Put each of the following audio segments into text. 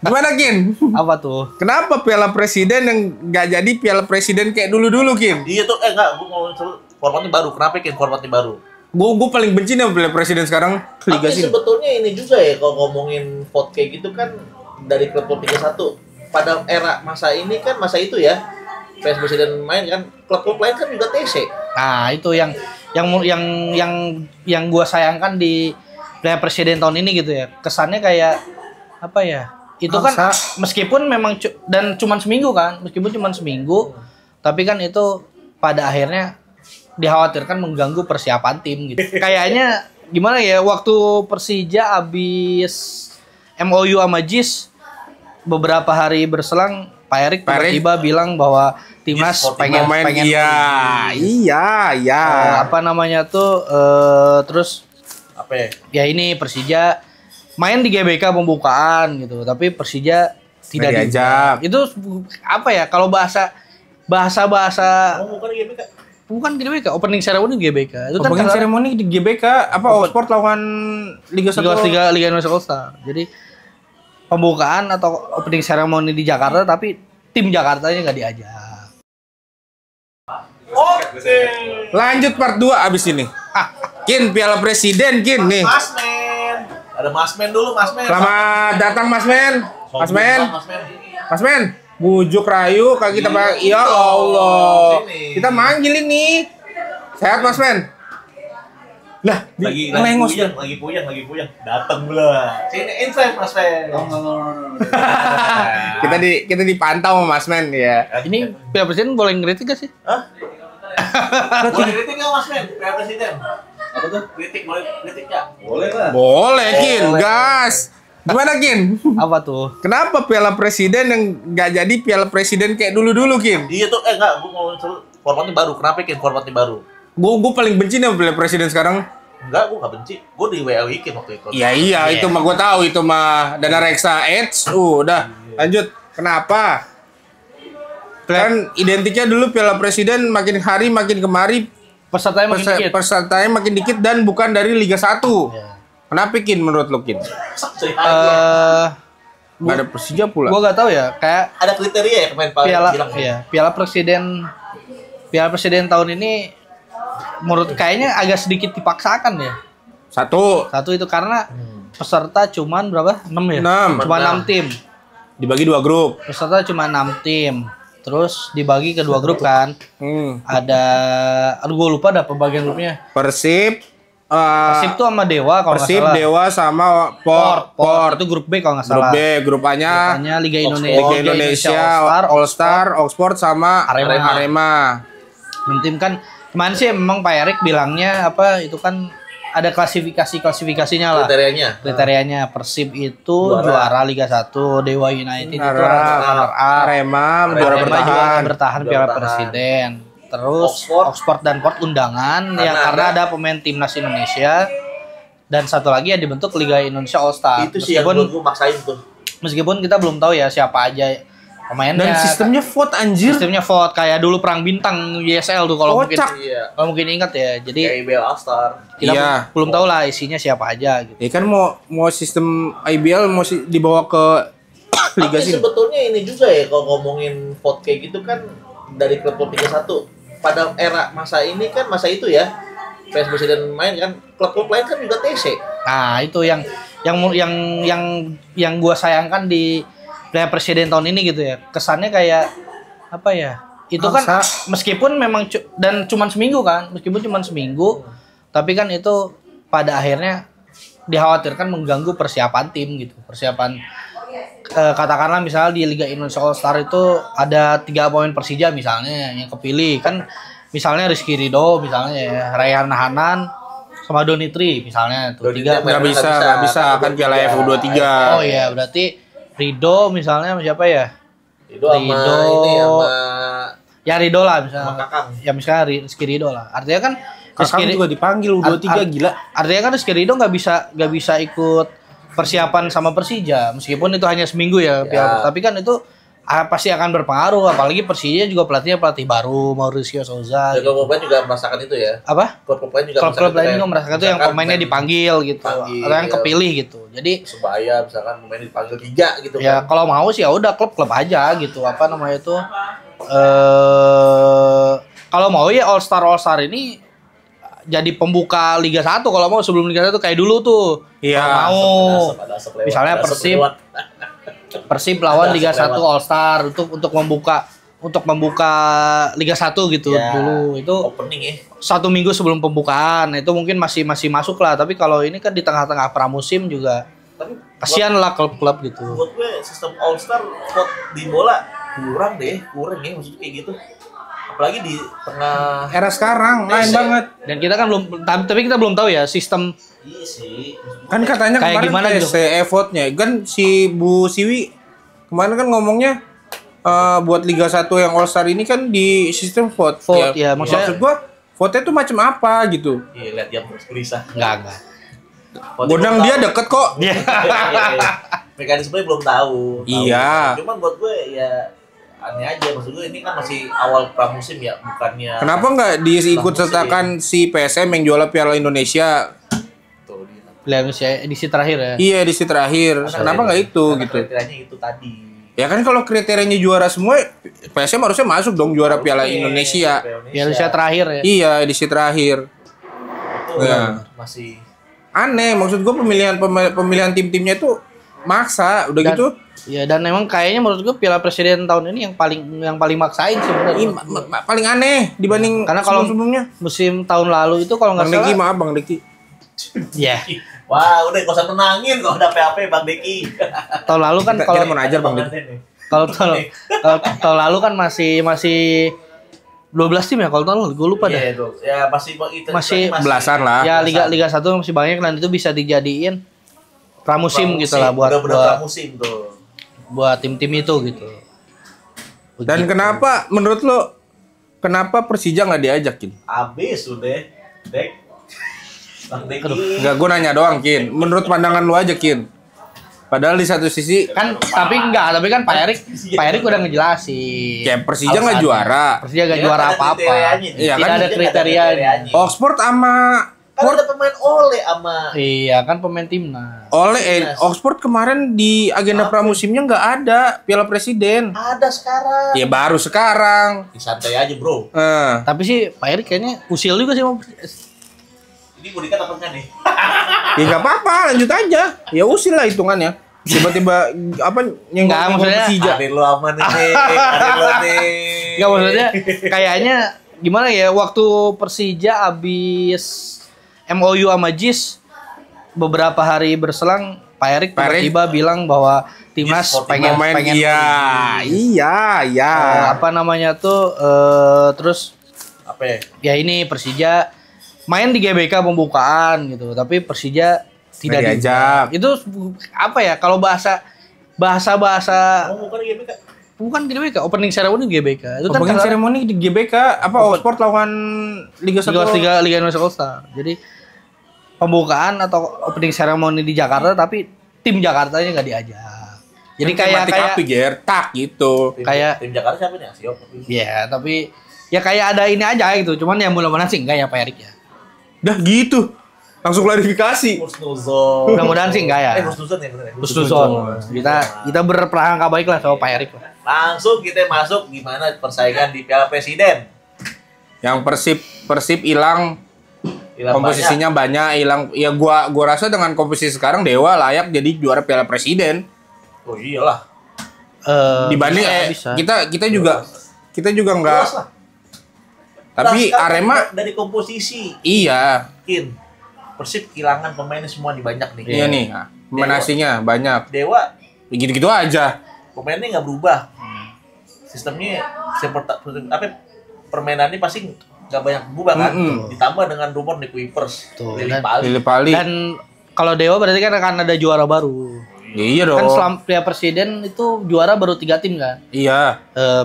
Gimana Kin? Apa tuh? Kenapa Piala Presiden yang nggak jadi Piala Presiden kayak dulu-dulu Kin? Iya tuh, enggak, gue mau formatnya baru. Kenapa Kin formatnya baru? Gue paling benci nih Piala Presiden sekarang. Liga Tapi sini. sebetulnya ini juga ya, kalau ngomongin vote kayak gitu kan dari klub-klub Liga 1. Pada era masa ini kan, masa itu ya, Presiden main kan, klub-klub lain kan juga TC. Nah, itu yang gua sayangkan di Piala Presiden tahun ini gitu ya. Kesannya kayak apa ya? Itu kan meskipun memang dan cuman seminggu kan, tapi kan itu pada akhirnya dikhawatirkan mengganggu persiapan tim gitu. Kayaknya gimana ya, waktu Persija habis MOU sama JIS beberapa hari berselang Pak Erik tiba-tiba bilang bahwa timnas pengen apa namanya tuh terus Apa ya? ya ini Persija main di GBK pembukaan gitu, tapi Persija tidak diajak. Itu apa ya, kalau bahasa Bukan GBK. bukan GBK, opening ceremony GBK. Itu Opening ceremony di GBK apa All-Sport lawan Liga 1 Liga Indonesia All Star. Jadi pembukaan atau opening ceremony di Jakarta, tapi tim Jakartanya nggak diajak. Oke. Lanjut part 2 abis ini. Kin, Piala Presiden Kin nih. Masmen. Ada Masmen dulu, Masmen. Selamat datang Masmen. Masmen. Masmen, bujuk rayu kaki kita ya Allah. Sini. Kita manggil ini. Sehat Masmen? Lah, lagi ngelengos puyeng. Datang pula. Sini invite Masmen. kita dipantau sama Masmen ya. Ini Piala Presiden boleh ngeritik gak sih? Hah? Boleh kritik nggak Masmen? Piala Presiden. Apa tuh? Boleh kritik nggak? Boleh lah. Boleh Kin, gas. Gimana Kin? Apa tuh? Kenapa Piala Presiden yang nggak jadi Piala Presiden kayak dulu-dulu Kin? Iya tuh, enggak, gue mau formatnya baru. Kenapa Kin formatnya baru? Gue paling benci nih Piala Presiden sekarang. Enggak, gue nggak benci. Gue di WL Kin waktu itu. Iya, itu mah gue tahu, itu mah Dana Reksa Eits. Udah, lanjut. Kenapa? Kan identiknya dulu Piala Presiden makin hari makin kemari pesertanya makin dikit dan bukan dari Liga 1. Ya. Kenapa Kin menurut lo Kin? Gak ada Persija pula. Gua gak tahu ya, kayak ada kriteria ya kemarin Pak bilang. Iya, Piala Presiden tahun ini menurut kayaknya agak sedikit dipaksakan ya. Satu itu karena peserta cuman berapa? 6 ya? 6. Cuma 6 tim. Dibagi 2 grup. Peserta cuma 6 tim. Terus dibagi ke 2 grup kan. Ada gue lupa ada pembagian grupnya. Persib tuh sama Dewa kalau nggak salah. Persib, Dewa sama Port. Itu grup B kalau nggak salah. Grup B, grup A-nya Liga Indonesia, All Star, Oxford sama Arema. 6 tim kan. Kemarin sih memang Pak Erik bilangnya apa itu kan ada klasifikasinya lah. Kriterianya Persib itu juara Liga 1, Dewa United itu Arema juara bertahan Piala Presiden. Terus Oxford dan Port undangan karena ada pemain timnas Indonesia, dan satu lagi yang dibentuk Liga Indonesia All Star. Itu sih yang gue maksain tuh. Meskipun kita belum tahu ya siapa aja pemainnya. Dan sistemnya vote anjir. Sistemnya vote kayak dulu Perang Bintang YSL tuh kalau mungkin ingat ya. Jadi kayak IBL All Star. Kita belum tahu lah isinya siapa aja gitu. Ya kan mau sistem IBL mau dibawa ke Liga sini. Tapi sebetulnya ini juga ya, kalau ngomongin vote kayak gitu kan dari klub-klub Liga 1. Pada era masa ini kan, masa itu ya, Presiden main kan, klub-klub lain kan juga TC. Nah, itu yang gua sayangkan di Piala Presiden tahun ini gitu ya. Kesannya kayak apa ya? Itu kan meskipun memang dan cuman seminggu kan, tapi kan itu pada akhirnya dikhawatirkan mengganggu persiapan tim gitu. Persiapan katakanlah misalnya di Liga Indonesia All Star itu ada 3 pemain Persija misalnya yang kepilih kan, misalnya Rizky Ridho misalnya ya, Rayhan Hanan sama Donitri misalnya tuh 3 nggak bisa kan Piala FU23. Oh iya, berarti Ridho misalnya siapa ya? Ridho sama ini ya Ridho lah misalnya. Sama Kakang. Ya misalnya Rizky Ridho lah. Artinya kan Kakang juga dipanggil U23 gila. Artinya kan Rizky Ridho nggak bisa ikut persiapan sama Persija, meskipun itu hanya seminggu ya. Tapi kan itu pasti akan berpengaruh, apalagi Persija juga pelatih baru Mauricio Souza. Ya, klub lain juga merasakan itu ya. Apa? Klub lain juga Klub lain juga merasakan itu yang pemainnya dipanggil gitu, atau yang kepilih gitu. Jadi Persebaya misalkan pemain dipanggil 3 gitu ya kan. kalau mau sih ya udah klub aja gitu. Apa namanya itu? Kalau mau ya All Star ini jadi pembuka Liga 1 kalau mau, sebelum Liga 1 kayak dulu tuh. Iya. Kalau mau misalnya Persib lawan Liga 1 All Star untuk membuka Liga 1 gitu Ya, dulu. Itu opening ya. 1 minggu sebelum pembukaan. Itu mungkin masih masuk lah, tapi kalau ini kan di tengah-tengah pramusim juga Tapi kasihan lah klub-klub gitu. buat gue sistem All Star vote di bola kurang ya maksudnya kayak gitu. Apalagi di tengah Era sekarang lain banget. Dan kita kan belum, tapi kita belum tahu ya sistem. iya sih. Kan katanya Kayak kemarin gimana gitu? vote-nya. Kan si Bu Siwi kemarin kan ngomongnya buat Liga 1 yang All Star ini kan di sistem vote. Ya, maksudnya- maksud gua vote-nya tuh macam apa gitu. Iya, lihat dia terus gelisah. Enggak. Gondang dia deket kok. Iya. Mekanismenya belum tahu. Iya. Cuman buat gue ya aneh aja, maksud gue ini kan masih awal pramusim ya, bukannya. Kenapa nggak diikut sertakan si PSM yang juara Piala Indonesia? Tuh, dia. Pilihan edisi terakhir ya. Iya, edisi terakhir. Kenapa nggak itu Karena gitu? kriterianya itu tadi. Ya kan kalau kriterianya juara semua, PSM harusnya masuk dong juara Piala Oke, Indonesia. Piala Indonesia terakhir ya. Iya, edisi terakhir. Itu Ya. masih Aneh, maksud gua pemilihan tim-timnya itu maksa, udah Dan- gitu. Ya, dan emang kayaknya menurut gue Piala Presiden tahun ini yang paling maksain sih bener. Paling aneh dibanding Karena kalau sebelum-sebelumnya. musim tahun lalu itu kalau nggak Bang Deki, salah, maaf Bang Deki. ya wah, udah gak usah tenangin kalau ada PAP Bang Deki. tahun lalu kan Kita kalau mau najar Bang Deki. kalau tahun lalu kan masih 12 tim ya kalau tahun lalu, gue lupa dah. Iya, itu. Ya Masih Belasan lah. Ya Liga 1 masih banyak dan itu bisa dijadiin pramusim gitu lah buat pramusim tuh. buat tim-tim itu gitu. Dan kenapa menurut lo Persija nggak diajakin? Abis udah, Dek. Bang Deki. Enggak, gue nanya doang, Kin. Menurut pandangan lu aja, Kin. Padahal di satu sisi Kan tapi kan Pak Erik udah ngejelasin. ya Persija nggak juara. Persija gak Ya, juara ada apa-apa. kriterianya. Iya, Tidak kan? ada kriterianya. Oxford sama Kan ada pemain Ole sama Iya, kan pemain timnas. Oxford kemarin di agenda pramusimnya nggak ada Piala Presiden. ada sekarang. Ya baru sekarang. Santai aja, Bro. Tapi sih Pak Erik kayaknya usil juga sih sama Ini mau dikat apa enggak nih? Ya nggak apa-apa, lanjut aja. Ya usil lah hitungannya. Tiba-tiba apa Nggak, maksudnya- Persija. Ada lu aman nih. Ada lu nih. Enggak, maksudnya kayaknya gimana ya, waktu Persija habis MOU sama JIS beberapa hari berselang Pak Erik tiba-tiba bilang bahwa timnas JIS pengen Iya. apa namanya tuh terus Apa ya? ya ini Persija main di GBK pembukaan gitu, tapi Persija tidak Nggak diajak. Itu apa ya, kalau bahasa Oh, bukan GBK. bukan GBK, opening ceremony GBK. Itu kan Opening karena ceremony di GBK apa Oxford lawan Liga 1. Liga Indonesia All Star. Jadi pembukaan atau opening ceremony di Jakarta, tapi tim Jakartanya nggak diajak. Jadi kayak tak gitu. kayak Tim Jakarta siapa nih? Siop. ya, tapi ya kayak ada ini aja gitu. Cuman yang mudah-mudahan sih enggak ya Pak Erik ya. Dah gitu. Langsung klarifikasi. Husnuzon. Mudah-mudahan sih enggak ya. Husnuzon ya bener ya. Husnuzon. Kita berprasangka baik lah sama Pak Erik lah. Langsung kita masuk gimana persaingan di Piala Presiden. Yang Persib hilang Hilang komposisinya banyak hilang. Ya gua rasa dengan komposisi sekarang Dewa layak jadi juara Piala Presiden. banyak. Oh iyalah. Dibanding bisa. kita juga enggak. Jelas lah. Tapi Lah, sekarang Arema dari komposisi iya. Kin. Persib kehilangan pemainnya semua nih, banyak nih. Iya nih. Pemain asingnya banyak. Dewa Gitu-gitu aja. pemainnya nggak berubah. Sistemnya permainannya pasti nggak banyak berubah kan. Ditambah dengan rumor Nick Wipers, Tuh, Lili dan- Pali. Lili Pali. Dan kalau Dewa berarti kan akan ada juara baru. Ya, iya dong. Kan selama Piala Presiden itu juara baru 3 tim kan. Iya.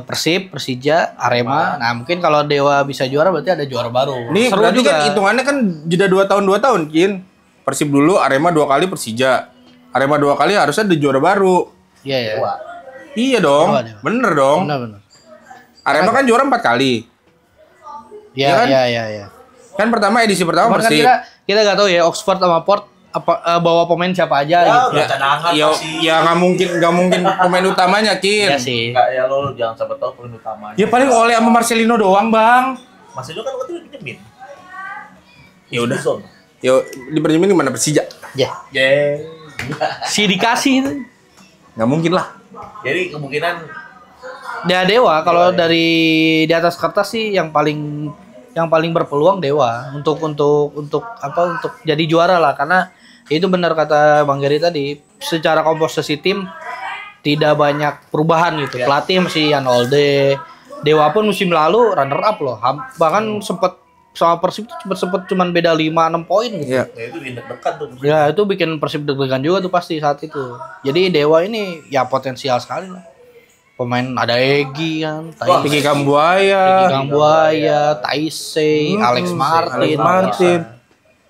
Persib, Persija, Arema. Nah, mungkin kalau Dewa bisa juara berarti ada juara baru. Ini Seru berarti juga. kan hitungannya kan jeda 2 tahun, Kin. Persib dulu, Arema 2 kali, Persija. Arema 2 kali harusnya ada juara baru. Iya ya. Dewa. Iya dong. Dewa. Bener dong. Benar. Arema kan juara 4 kali. Iya kan? Iya. Kan edisi pertama Kan Persib. kita nggak tahu ya Oxford sama Port bawa pemain siapa aja Ya, gitu. udah cadangan pasti. Ya nggak mungkin pemain utamanya, Kin. Iya sih. Enggak ya lo jangan sampai tahu pemain utamanya. Ya paling Ole sama Marcelino doang, Bang. Mas itu kan waktu itu pinjemin. Ya udah. Zon. Yo, dipinjemin gimana Persija? Ya. Yeah. Si dikasih itu. Nggak mungkin lah. Jadi kemungkinan Dewa kalau dari di atas kertas sih yang paling berpeluang Dewa untuk jadi juara lah, karena itu benar kata Bang Gary tadi, secara komposisi tim tidak banyak perubahan gitu. Pelatih masih Jan Olde. Dewa pun musim lalu runner up loh. Bahkan sempat sama Persib tuh sempat cuman beda 5-6 poin gitu. Iya. ya itu dekat tuh. Ya itu bikin Persib deg-degan juga tuh pasti saat itu. Jadi Dewa ini ya potensial sekali lah. Pemain ada Egi kan, Tinggi Kambuaya, Taisei, Alex Martin.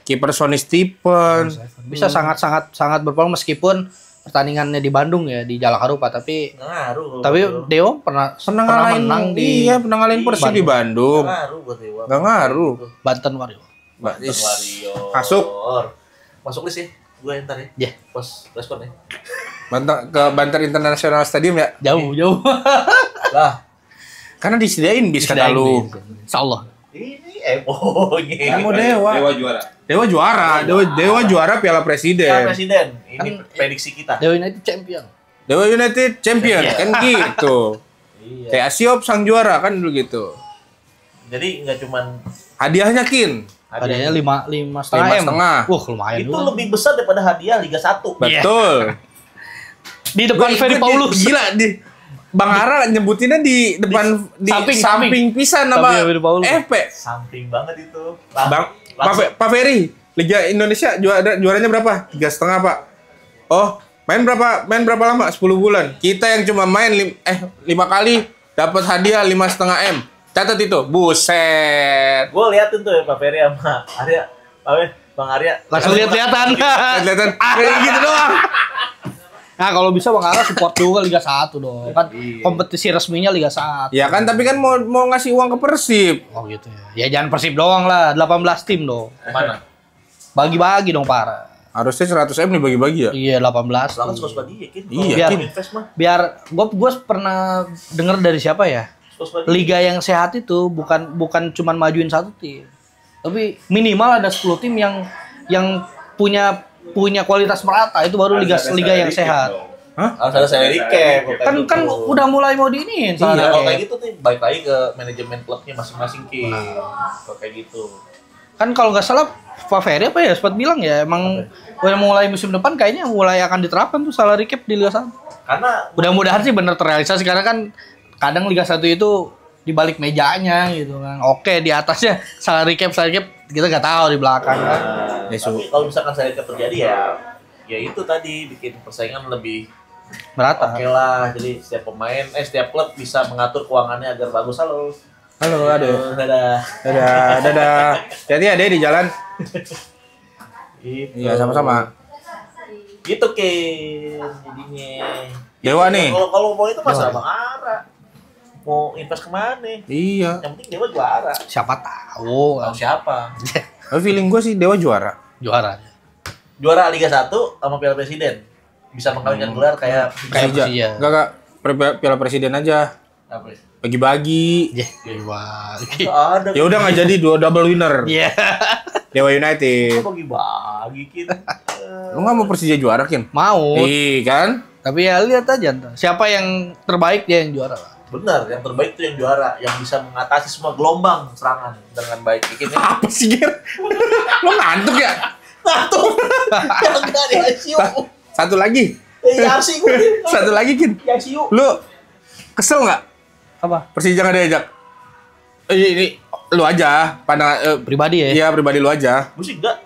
kiper Sonny Stephen. Bisa sangat berpeluang meskipun pertandingannya di Bandung ya, di Jalak Harupat, tapi Ngaruh. Dewa pernah menang di pernah ngalahin Persib di Bandung. Ngaruh buat Dewa. Nggak ngaruh. Banten Wario. Wario. Masuk list ya. Gue ntar ya. Ya, Pas respon ya. Banter International Stadium ya. jauh. Lah, Karena disediain bis kata lu. Insyaallah. ini emonya. Mau Dewa. Dewa juara Piala Presiden. Presiden. Ini prediksi kita. Dewa United champion. Dewa United champion kan gitu. Iya. Kayak Siop sang juara kan dulu gitu. Jadi nggak cuman Hadiahnya Kin. Hadiahnya 5,5 M. 5,5. Wah, lumayan itu juga. lebih besar daripada hadiah Liga 1. Betul. Di depan Ferry Paulus. Gila di Bang Ara nyebutinnya di depan di samping pisan sama Samping Ferry Paulus. Samping banget itu. Bang Pak Ferry, Liga Indonesia juaranya berapa? 3,5 Pak. Oh, main berapa lama? 10 bulan. Kita yang cuma main 5 kali dapat hadiah 5,5 M. Catat itu. Buset. Gue liatin tuh ya Pak Ferry sama Arya. Bang Arya. Langsung lihat-lihatan. Kelihatan kayak gitu doang. Nah, kalau bisa Bang Ara support juga Liga 1 dong. Kan kompetisi resminya Liga 1. Ya kan, tapi kan mau ngasih uang ke Persib. Oh gitu ya. Ya jangan Persib doang lah, 18 tim dong. Mana? Bagi-bagi dong para. Harusnya 100 M dibagi-bagi ya. Iya, 18. Lalu suka bagi ya, Kin. Iya, Biar Kin. Invest mah. biar gue pernah denger dari siapa ya? Suka Liga yang sehat itu bukan cuman majuin satu tim. Tapi minimal ada 10 tim yang punya kualitas merata, itu baru liga yang sehat. Harus ada salary cap. Kan udah mulai mau diinin. Iya, kalau kayak gitu tuh balik lagi ke manajemen klubnya masing-masing Kin. Kalau kayak gitu. Kan kalau nggak salah Pak Ferry apa ya sempat bilang ya emang udah mulai musim depan kayaknya mulai akan diterapkan tuh salary cap di Liga 1. Karena Mudah-mudahan sih bener terrealisasi karena kan kadang Liga 1 itu di balik mejanya gitu kan. Oke, di atasnya salary cap kita nggak tahu di belakang kan. tapi kalau misalkan salary cap terjadi ya itu tadi bikin persaingan lebih Merata. oke lah. Jadi setiap setiap klub bisa mengatur keuangannya agar bagus. Halo. Aduh. Dadah. Dadah. Hati-hati ya deh di jalan. Gitu. Iya, sama-sama. Gitu Kin jadinya. Dewa nih. Kalau mau itu masalah Bang Ara. Mau invest kemana? Iya. Yang penting Dewa juara. Siapa tahu Tahu siapa? Feeling gue sih Dewa juara. juara. Juara Liga 1 sama Piala Presiden. Bisa mengkawinkan gelar kayak Persija. Enggak. Piala Presiden aja. apa ya? Bagi-bagi. Wah. Ada. Ya udah nggak jadi double winner. Iya. Dewa United. Bagi-bagi Kin. Lu nggak mau Persija juara, Kin? Mau. Iya kan? Tapi ya lihat aja ntar. Siapa yang terbaik dia yang juara lah. Benar, yang terbaik itu yang juara, yang bisa mengatasi semua gelombang serangan dengan baik. Bikin Apa sih, Gir? Lu ngantuk ya? ngantuk. Jangan di ICU. Satu lagi. Ya sih gue. Satu lagi, Kin. Di ICU. Lu kesel nggak Apa? Persija nggak diajak? Ini lu aja, pandangan Pribadi ya? Iya, pribadi lu aja. Gue sih enggak.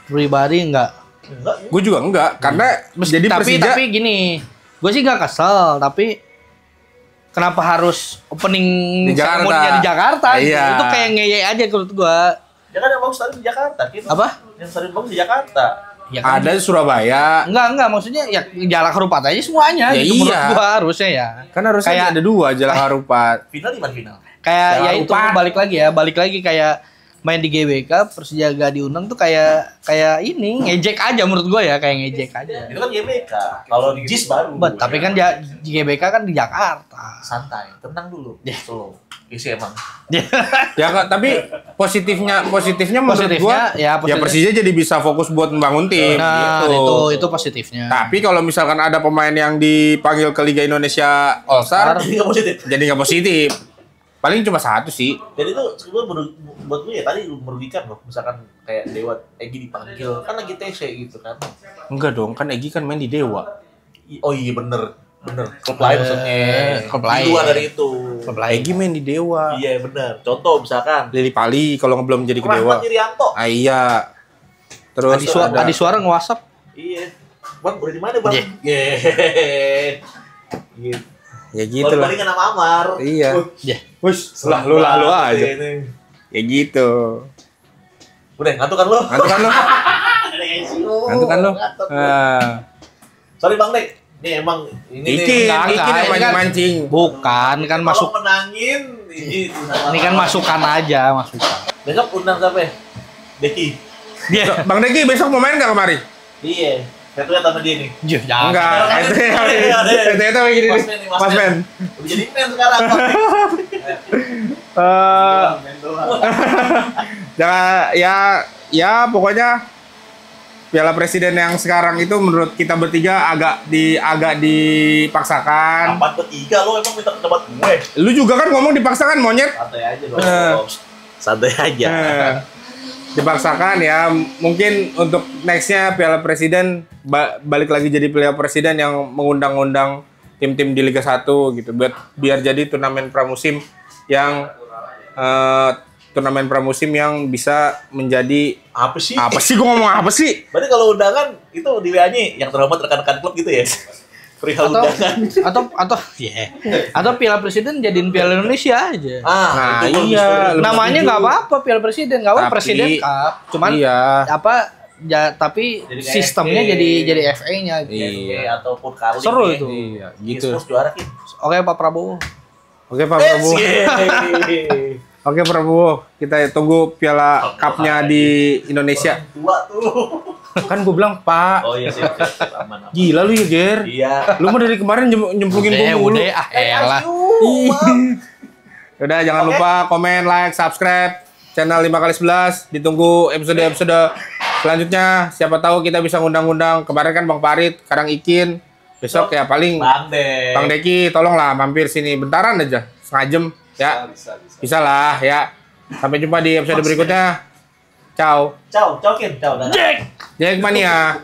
Pribadi enggak. Enggak. Gue juga enggak, karena jadi Persija. Tapi gini, gue sih nggak kesel, tapi kenapa harus opening Di Jakarta. ceremony-nya di Jakarta? Gitu. Iya. Itu kayak ngeyel aja menurut gue. Ya kan yang bagus tadi di Jakarta, Kin. Apa? Yang stadion bagus di Jakarta. Ya kan? Ada di Surabaya. Enggak, maksudnya ya Jalak Harupat aja semuanya Ya gitu iya. menurut gua harusnya ya. Kan harusnya Kayak- ada 2 Jalak Harupat. Final di mana final? Kayak Jalak ya itu Harupat. balik lagi kayak main di GBK Persija gak diundang tuh kayak ini ngejek aja menurut gua ya, kayak ngejek aja. Itu kan GBK. Kalau di JIS baru. Tapi kan di GBK kan di Jakarta. santai, tenang dulu. Slow. Isi emang. Ya Kak, tapi positifnya menurut gua ya, ya Persija jadi bisa fokus buat membangun tim Nah, gitu. itu positifnya. Tapi kalau misalkan ada pemain yang dipanggil ke Liga Indonesia All Star Jadi nggak positif. jadi nggak positif. Paling cuma 1 sih. Jadi itu sebenarnya buat gue ya tadi merugikan loh. Misalkan kayak Dewa Egy dipanggil kan lagi TC gitu kan. Enggak dong, kan Egy kan main di Dewa. Oh iya bener. Klub lain maksudnya. klub Di lain. luar dari itu. Egy main di Dewa. Iya bener. Contoh misalkan Lili Pali kalau belum jadi ke Dewa. Rahmat Irianto. Ah iya. Terus Adi Suara nge-WhatsApp. Iya. Bang, udah di mana, Bang? Iya. Yeay. Gitu. ya gitu lah. Baling sama Amar. Iya. Ya. Wus, lah lu aja. Ini. Ya gitu. Udah, ngantuk kan lo? Ngantuk kan lu? Ngantuk kan lu? Ngantuk. Ah. Sorry Bang Dek. Ini emang ini Iki Enggak, yang ini kan- mancing. Bukan, kan kalau masuk. menangin Ini kan masukan aja, masukan. Besok undang siapa ya? Deki. Dia. Bang Deki besok mau main nggak kemari? Iya. Saya tuh sama dia nih. Jangan. Enggak, itu begini nih. Mas Men. Udah jadi men sekarang. Men doang. Ya pokoknya Piala Presiden yang sekarang itu menurut kita bertiga agak dipaksakan. Kapan bertiga lo emang minta pendapat gue? Lu juga kan ngomong dipaksakan monyet. Santai aja dong. Santai aja. Dipaksakan ya. Mungkin untuk nextnya Piala Presiden balik lagi jadi Piala Presiden yang mengundang-undang tim-tim di Liga 1 gitu. Biar jadi turnamen pramusim yang bisa menjadi Apa sih? apa sih gua ngomong apa sih? Berarti kalau undangan itu di WA-nya yang terhormat rekan-rekan klub gitu ya? Perihal undangan. Atau Piala Presiden jadiin Piala Indonesia aja. Nah, itu iya, bagus. lebih Namanya setuju. nggak apa-apa Piala Presiden, nggak apa Tapi- Presiden Cup. Cuman Iya. tapi Jadi kayak sistemnya FA. jadi FA-nya gitu. Iya. Ataupun Carling. Seru ya. itu. Iya, gitu. Spurs juara Kin. Oke Pak Prabowo. Oke Pak Prabowo. Yeay. Oke Prabowo, kita tunggu Piala Cup-nya di Indonesia. Tua tuh. Kan gue bilang Pak. Oh iya siap. Aman. Gila lu ya, Ger. Iya. Lu mah dari kemarin nyemplungin gue mulu. Udah, elah. Udah, jangan lupa komen, like, subscribe channel 5x11. Ditunggu episode-episode selanjutnya. Siapa tahu kita bisa ngundang-undang. Kemarin kan Bang Farid, sekarang Ikin. Besok ya paling Bang Deki, tolonglah mampir sini bentaran aja, setengah jam ya. Bisa lah ya. Sampai jumpa di episode berikutnya. Ciao. Ciao, Kin. Ciao. Jack. Jack Mania.